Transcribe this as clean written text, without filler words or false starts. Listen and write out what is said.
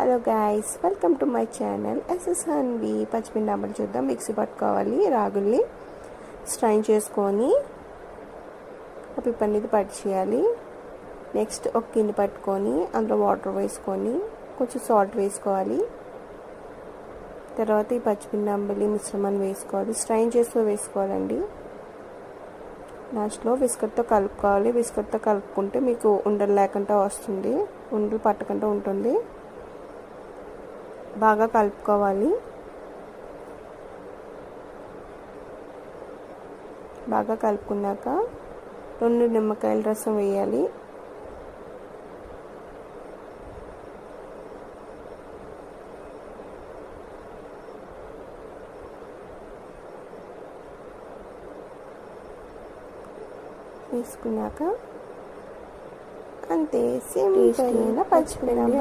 Hello guys, welcome to my channel SS Hanvi. పచ్చిమిర్చి అమ్మడి చూద్దాం. మిక్సీ పట్టుకోవాలి. రాగుల్ని స్ట్రైన్ చేసుకొని పిప్పనేది పట్టి చేయాలి. నెక్స్ట్ ఒక గిన్నె పట్టుకొని అందులో వాటర్ వేసుకొని కొంచెం సాల్ట్ వేసుకోవాలి. తర్వాత ఈ పచ్చిమిర్చి అంబలి మిశ్రమాన్ని వేసుకోవాలి. స్ట్రైన్ చేస్తూ వేసుకోవాలండి. లాస్ట్లో విస్కర్తో కలుపుకోవాలి. విస్కర్తో కలుపుకుంటే మీకు ఉండలు లేకుండా వస్తుంది, ఉండలు పట్టకుండా ఉంటుంది. బాగా కలుపుకోవాలి. బాగా కలుపుకున్నాక 2 నిమ్మకాయల రసం వేయాలి. వేసుకున్నాక అంతే, సింపుల్ అయిన పచ్చిమిర్చి